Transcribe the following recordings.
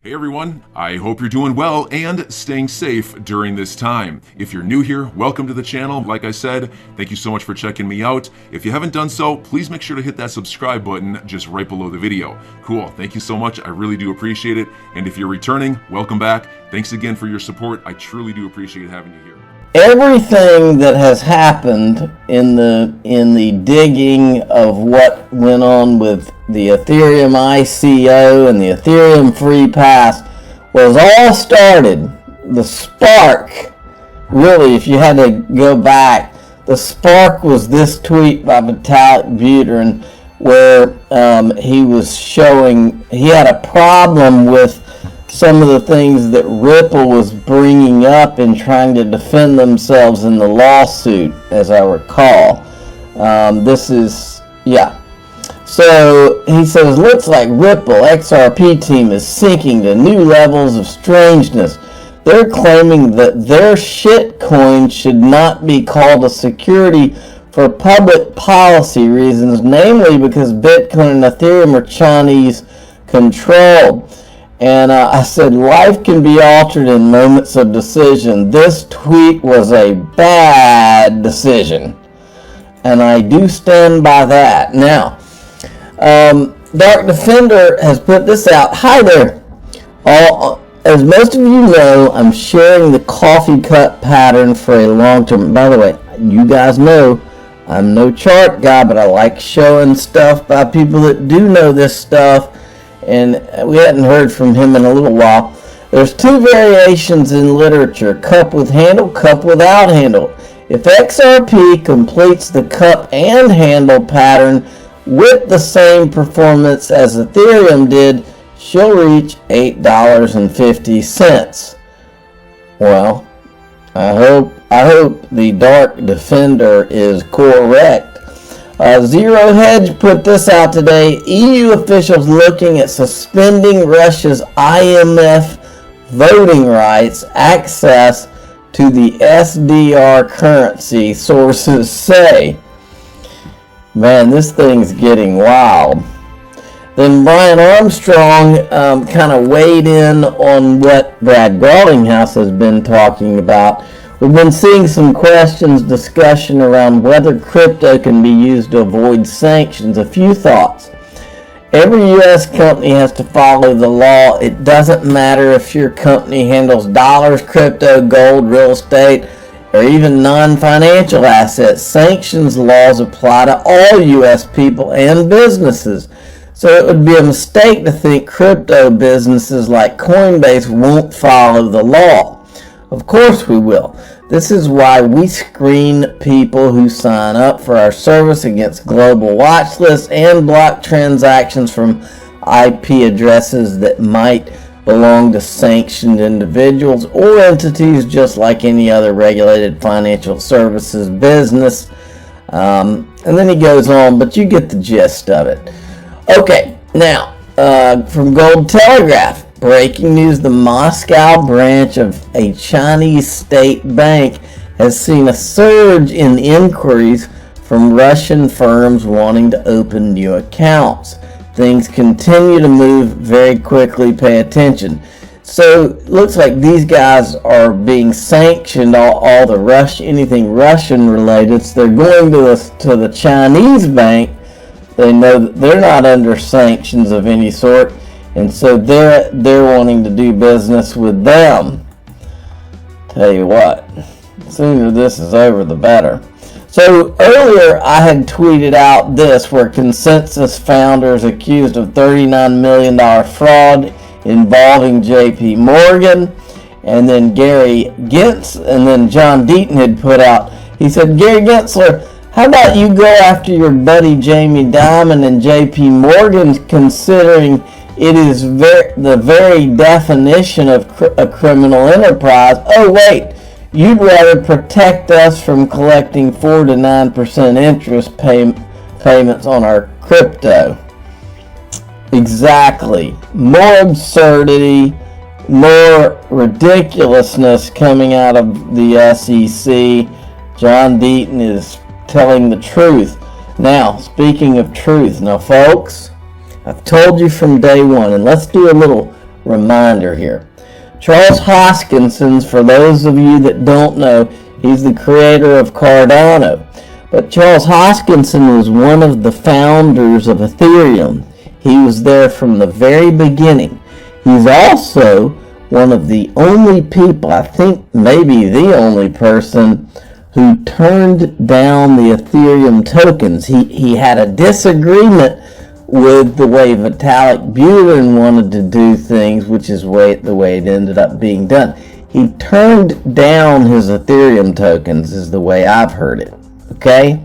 Hey everyone, I hope you're doing well and staying safe during this time. If you're new here, welcome to the channel. Like I said, thank you so much for checking me out. If you haven't done so, please make sure to hit that subscribe button just right below the video. Cool, thank you so much. I really do appreciate it. And if you're returning, welcome back. Thanks again for your support. I truly do appreciate having you here. Everything that has happened in the digging of what went on with the Ethereum ICO and the Ethereum free pass was all started. The spark, really, if you had to go back, the spark was this tweet by Vitalik Buterin where he was showing he had a problem with some of the things that Ripple was bringing up and trying to defend themselves in the lawsuit, as I recall. So he says, looks like Ripple XRP team is sinking to new levels of strangeness. They're claiming that their shitcoin should not be called a security for public policy reasons, namely because Bitcoin and Ethereum are Chinese controlled. And I said, life can be altered in moments of decision. This tweet was a bad decision. And I do stand by that. Now, Dark Defender has put this out. Hi there. As most of you know, I'm sharing the coffee cup pattern for a long term. By the way, you guys know I'm no chart guy, but I like showing stuff by people that do know this stuff. And we hadn't heard from him in a little while. There's two variations in literature, cup with handle, cup without handle. If XRP completes the cup and handle pattern with the same performance as Ethereum did, she'll reach $8.50. Well, I hope the Dark Defender is correct. Zero Hedge put this out today. EU officials looking at suspending Russia's IMF voting rights access to the SDR currency, sources say. Man, this thing's getting wild. Then Brian Armstrong kind of weighed in on what Brad Garlinghouse has been talking about. We've been seeing some questions, discussion around whether crypto can be used to avoid sanctions. A few thoughts. Every U.S. company has to follow the law. It doesn't matter if your company handles dollars, crypto, gold, real estate, or even non-financial assets. Sanctions laws apply to all U.S. people and businesses. So it would be a mistake to think crypto businesses like Coinbase won't follow the law. Of course we will. This is why we screen people who sign up for our service against global watch lists and block transactions from IP addresses that might belong to sanctioned individuals or entities, just like any other regulated financial services business. And then he goes on, but you get the gist of it. Okay, now, from Gold Telegraph. Breaking news, the Moscow branch of a Chinese state bank has seen a surge in inquiries from Russian firms wanting to open new accounts. Things continue to move very quickly, pay attention. So it looks like these guys are being sanctioned, all the anything Russian related. So they're going to the Chinese bank. They know that they're not under sanctions of any sort. And so they're wanting to do business with them. Tell you what, the sooner this is over, the better. So earlier I had tweeted out this, where Consensus founders accused of $39 million fraud involving JP Morgan. And then Gary Gensler, and then John Deaton had put out, he said, Gary Gensler, how about you go after your buddy Jamie Dimon and JP Morgan, considering it is the very definition of a criminal enterprise. Oh, wait, you'd rather protect us from collecting 4 to 9% interest payments on our crypto. Exactly. More absurdity, more ridiculousness coming out of the SEC. John Deaton is telling the truth. Now, speaking of truth, now folks, I've told you from day one, and let's do a little reminder here. Charles Hoskinson, for those of you that don't know, he's the creator of Cardano. But Charles Hoskinson was one of the founders of Ethereum. He was there from the very beginning. He's also one of the only people, I think maybe the only person, who turned down the Ethereum tokens. He had a disagreement with the way Vitalik Buterin wanted to do things, which is the way it ended up being done. He turned down his Ethereum tokens, is the way I've heard it. Okay?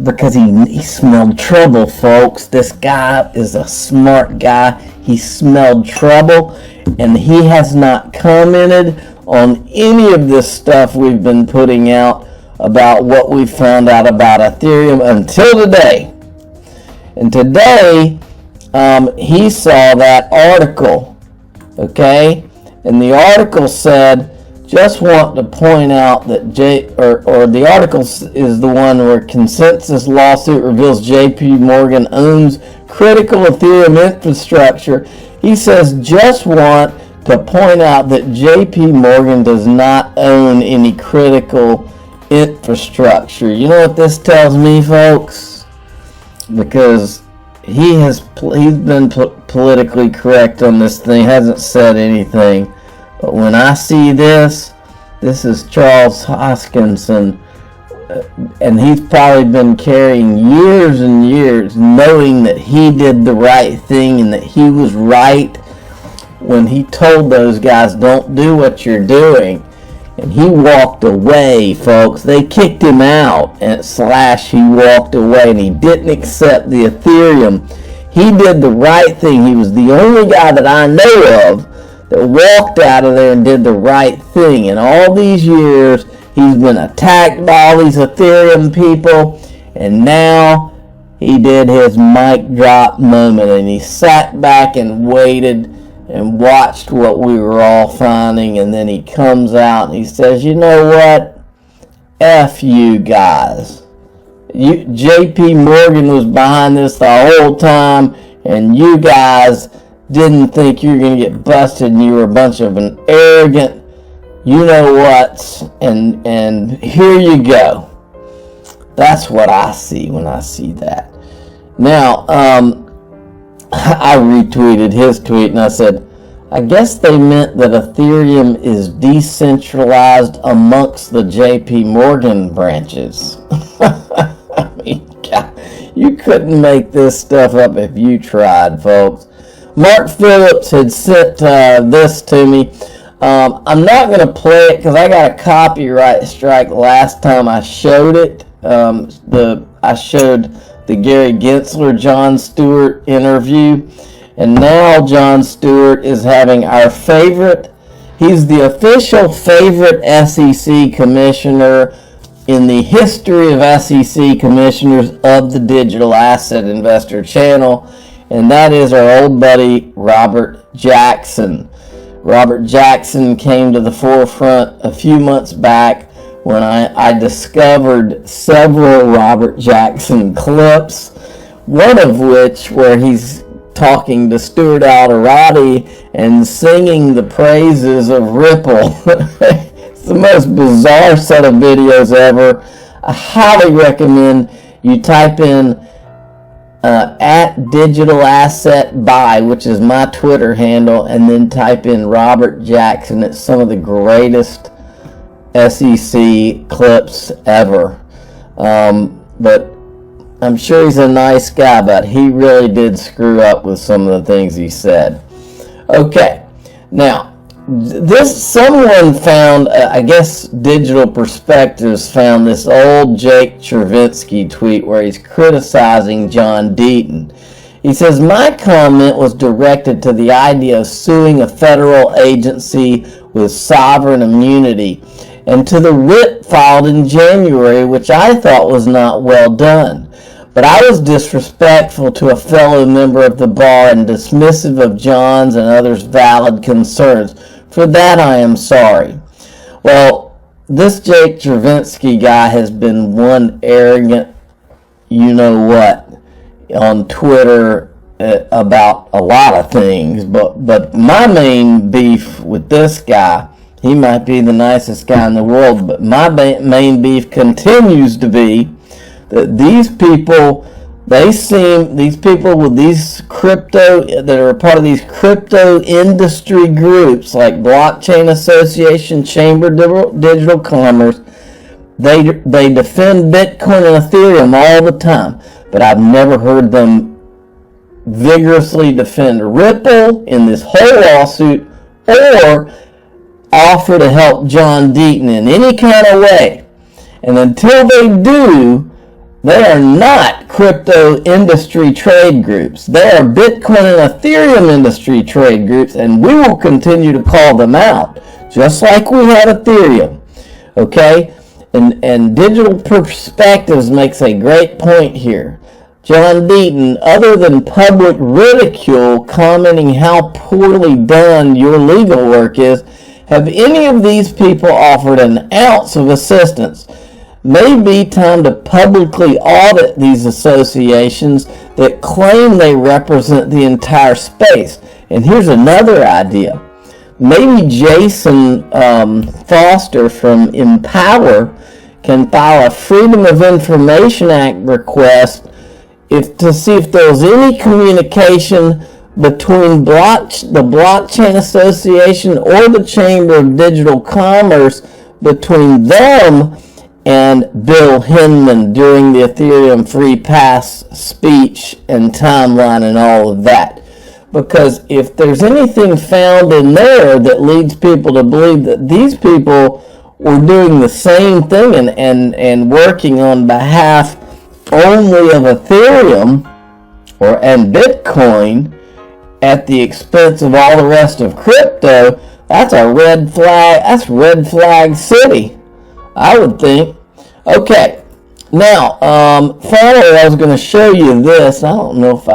Because he smelled trouble, folks. This guy is a smart guy. He smelled trouble, and he has not commented on any of this stuff we've been putting out about what we found out about Ethereum until today. And today, he saw that article, okay? And the article said, just want to point out that the article is the one where consensus lawsuit reveals JP Morgan owns critical Ethereum infrastructure. He says, just want to point out that JP Morgan does not own any critical infrastructure. You know what this tells me, folks? Because he's been politically correct on this thing, hasn't said anything. But when I see this is Charles Hoskinson, and he's probably been carrying years and years knowing that he did the right thing and that he was right when he told those guys, don't do what you're doing. And he walked away, folks. They kicked him out, and he walked away, and he didn't accept the Ethereum. He did the right thing. He was the only guy that I know of that walked out of there and did the right thing. In all these years, he's been attacked by all these Ethereum people, and now he did his mic drop moment, and he sat back and waited and watched what we were all finding, and then he comes out and he says, you know what? F you guys. JP Morgan was behind this the whole time, and you guys didn't think you were going to get busted, and you were a bunch of an arrogant you-know-whats, and here you go. That's what I see when I see that. Now, I retweeted his tweet, and I said, I guess they meant that Ethereum is decentralized amongst the JP Morgan branches. I mean, God, you couldn't make this stuff up if you tried, folks. Mark Phillips had sent this to me. I'm not going to play it because I got a copyright strike last time I showed it. I showed the Gary Gensler, Jon Stewart interview. And now Jon Stewart is having our favorite. He's the official favorite SEC commissioner in the history of SEC commissioners of the Digital Asset Investor channel. And that is our old buddy, Robert Jackson. Robert Jackson came to the forefront a few months back when I discovered several Robert Jackson clips, one of which where he's talking to Stuart Alderati and singing the praises of Ripple. It's the most bizarre set of videos ever. I highly recommend you type in at Digital Asset Buy, which is my Twitter handle, and then type in Robert Jackson. It's some of the greatest SEC clips ever. But I'm sure he's a nice guy, but he really did screw up with some of the things he said. Okay, now someone found, I guess Digital Perspectives found this old Jake Chervinsky tweet where he's criticizing John Deaton. He says, my comment was directed to the idea of suing a federal agency with sovereign immunity and to the writ filed in January, which I thought was not well done. But I was disrespectful to a fellow member of the bar and dismissive of John's and others' valid concerns. For that I am sorry. Well, this Jake Chervinsky guy has been one arrogant you-know-what on Twitter about a lot of things, but my main beef with this guy, he might be the nicest guy in the world, but my main beef continues to be that these people with these crypto, that are a part of these crypto industry groups like Blockchain Association, Chamber Digital Commerce, they defend Bitcoin and Ethereum all the time, but I've never heard them vigorously defend Ripple in this whole lawsuit or offer to help John Deaton in any kind of way. And until they do, they are not crypto industry trade groups. They are Bitcoin and Ethereum industry trade groups, and we will continue to call them out, just like we had Ethereum. Okay? And Digital Perspectives makes a great point here. John Deaton, other than public ridicule commenting how poorly done your legal work is, have any of these people offered an ounce of assistance? Maybe time to publicly audit these associations that claim they represent the entire space. And here's another idea. Maybe Jason Foster from Empower can file a Freedom of Information Act request to see if there's any communication between the Blockchain Association or the Chamber of Digital Commerce, between them and Bill Hinman during the Ethereum Free Pass speech and timeline and all of that. Because if there's anything found in there that leads people to believe that these people were doing the same thing and working on behalf only of Ethereum and Bitcoin at the expense of all the rest of crypto, that's a red flag. That's red flag city, I would think. Okay, now finally I was going to show you this. I don't know if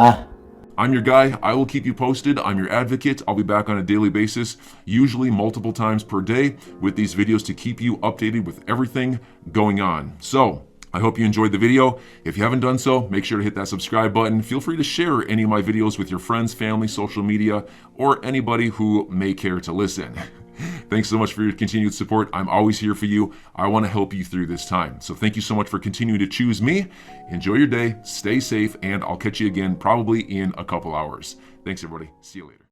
I'm your guy. I will keep you posted. I'm your advocate. I'll be back on a daily basis, usually multiple times per day, with these videos to keep you updated with everything going on. So I hope you enjoyed the video. If you haven't done so, make sure to hit that subscribe button. Feel free to share any of my videos with your friends, family, social media, or anybody who may care to listen. Thanks so much for your continued support. I'm always here for you. I want to help you through this time. So thank you so much for continuing to choose me. Enjoy your day, stay safe, and I'll catch you again probably in a couple hours. Thanks, everybody. See you later.